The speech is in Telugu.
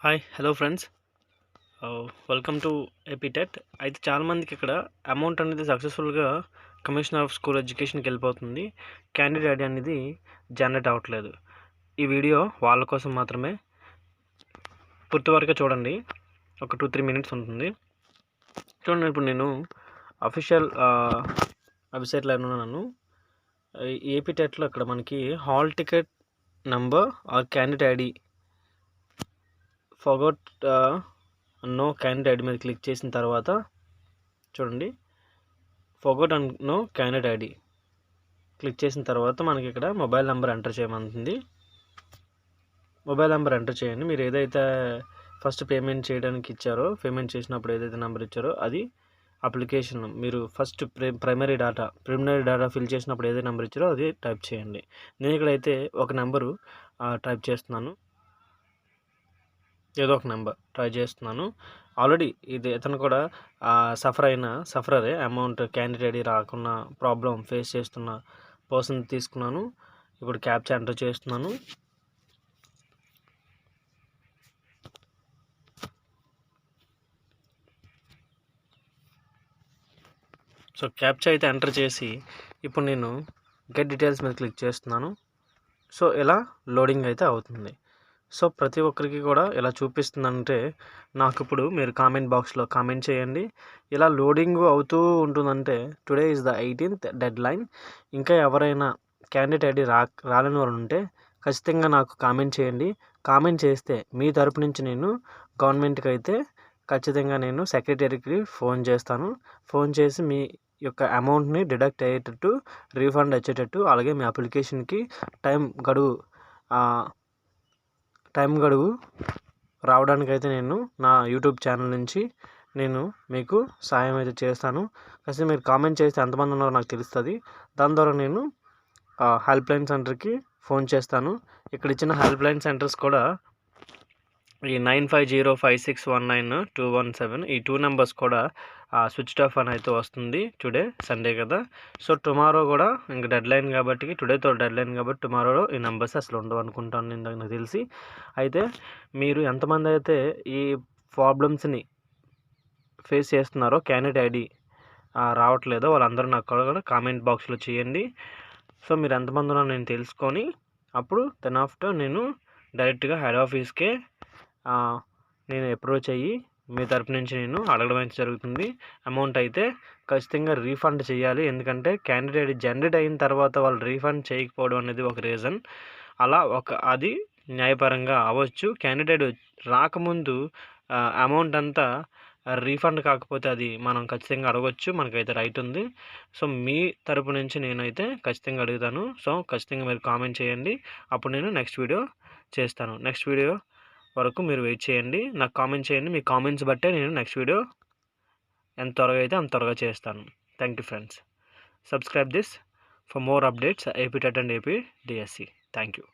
Hello friends. Welcome to APTET. అయితే చాలామందికి ఇక్కడ అమౌంట్ అనేది సక్సెస్ఫుల్గా కమిషనర్ ఆఫ్ స్కూల్ ఎడ్యుకేషన్కి వెళ్ళిపోతుంది. క్యాండిడేట్ ఐడి అనేది జనరేట్ అవ్వట్లేదు. ఈ వీడియో వాళ్ళ కోసం మాత్రమే. పూర్తి వరకు చూడండి, ఒక 2-3 మినిట్స్ ఉంటుంది. చూడండి, ఇప్పుడు నేను అఫీషియల్ వెబ్సైట్లో ఉన్నాను. ఏపీటెట్లో ఇక్కడ మనకి hall ticket number or candidate ID forgot know candidate ID మీద క్లిక్ చేసిన తర్వాత చూడండి, forgot and know candidate ID click చేసిన తర్వాత మనకి ఇక్కడ మొబైల్ నెంబర్ ఎంటర్ చేయమంటుంది. మొబైల్ నెంబర్ ఎంటర్ చేయండి. మీరు ఏదైతే ఫస్ట్ పేమెంట్ చేయడానికి ఇచ్చారో, పేమెంట్ చేసినప్పుడు ఏదైతే నెంబర్ ఇచ్చారో అది అప్లికేషన్. మీరు ఫస్ట్ ప్రిలిమినరీ డేటా ఫిల్ చేసినప్పుడు ఏదైతే నెంబర్ ఇచ్చారో అది టైప్ చేయండి. నేను ఇక్కడైతే ఒక నెంబరు టైప్ చేస్తున్నాను. ఏదో ఒక నెంబర్ ట్రై చేస్తున్నాను. ఆల్రెడీ ఇది ఇతను కూడా సఫరరే. అమౌంట్ క్యాండిడేట్ ఐడి రాకుండా ప్రాబ్లం ఫేస్ చేస్తున్న పర్సన్ తీసుకున్నాను. ఇప్పుడు క్యాప్చా ఎంటర్ చేస్తున్నాను. సో క్యాప్చా అయితే ఎంటర్ చేసి ఇప్పుడు నేను గెట్ డీటెయిల్స్ మీద క్లిక్ చేస్తున్నాను. సో ఇలా లోడింగ్ అయితే అవుతుంది. సో ప్రతి ఒక్కరికి కూడా ఎలా చూపిస్తుందంటే, నాకు ఇప్పుడు మీరు కామెంట్ బాక్స్లో కామెంట్ చేయండి. ఇలా లోడింగ్ అవుతూ ఉంటుందంటే today is the 18th dead line. ఇంకా ఎవరైనా క్యాండిడేట్ ఐడి రాలేని వారు ఉంటే ఖచ్చితంగా నాకు కామెంట్ చేయండి. కామెంట్ చేస్తే మీ తరపు నుంచి నేను గవర్నమెంట్కి అయితే ఖచ్చితంగా నేను సెక్రటరీకి ఫోన్ చేస్తాను. ఫోన్ చేసి మీ యొక్క అమౌంట్ని డిడక్ట్ అయ్యేటట్టు, రీఫండ్ వచ్చేటట్టు, అలాగే మీ అప్లికేషన్కి టైం గడువు రావడానికైతే నేను నా యూట్యూబ్ ఛానల్ నుంచి నేను మీకు సాయం అయితే చేస్తాను. కాకపోతే మీరు కామెంట్ చేస్తే ఎంతమంది ఉన్నారో నాకు తెలుస్తుంది. దాని ద్వారా నేను హెల్ప్ లైన్ సెంటర్కి ఫోన్ చేస్తాను. ఇక్కడ ఇచ్చిన హెల్ప్ లైన్ సెంటర్స్ కూడా ఈ 9505619217 ఈ 2 నెంబర్స్ కూడా స్విచ్డ్ ఆఫ్ అని అయితే వస్తుంది. టుడే సండే కదా, సో టుమారో కూడా ఇంక డెడ్ లైన్ కాబట్టి, టుడేతో డెడ్ లైన్ కాబట్టి టుమారో ఈ నెంబర్స్ అసలు ఉండవు అనుకుంటాను నేను, నాకు తెలిసి. అయితే మీరు ఎంతమంది అయితే ఈ ప్రాబ్లమ్స్ని ఫేస్ చేస్తున్నారో, క్యాండిడేట్ ఐడి రావట్లేదో వాళ్ళందరూ నాకు కూడా కామెంట్ బాక్స్లో చేయండి. సో మీరు ఎంతమంది ఉన్నారో నేను తెలుసుకొని అప్పుడు దెన్ ఆఫ్టర్ నేను డైరెక్ట్గా హెడ్ ఆఫీస్కే నేను అప్రోచ్ అయ్యి మీ తరపు నుంచి నేను అడగడం అయితే జరుగుతుంది. అమౌంట్ అయితే ఖచ్చితంగా రీఫండ్ చేయాలి. ఎందుకంటే క్యాండిడేట్ జనరేట్ అయిన తర్వాత వాళ్ళు రీఫండ్ చేయకపోవడం అనేది ఒక రీజన్. అలా అది న్యాయపరంగా అవ్వచ్చు. క్యాండిడేట్ రాకముందు అమౌంట్ అంతా రీఫండ్ కాకపోతే అది మనం ఖచ్చితంగా అడగవచ్చు, మనకైతే రైట్ ఉంది. సో మీ తరపు నుంచి నేనైతే ఖచ్చితంగా అడుగుతాను. సో ఖచ్చితంగా మీరు కామెంట్ చేయండి, అప్పుడు నేను నెక్స్ట్ వీడియో చేస్తాను. నెక్స్ట్ వీడియో వరకు మీరు వెయిట్ చేయండి, నాకు కామెంట్ చేయండి. మీ కామెంట్స్ బట్టే నేను నెక్స్ట్ వీడియో ఎంత త్వరగా అయితే అంత త్వరగా చేస్తాను. Thank you friends. Subscribe this for more updates APTET and AP DSC. Thank you.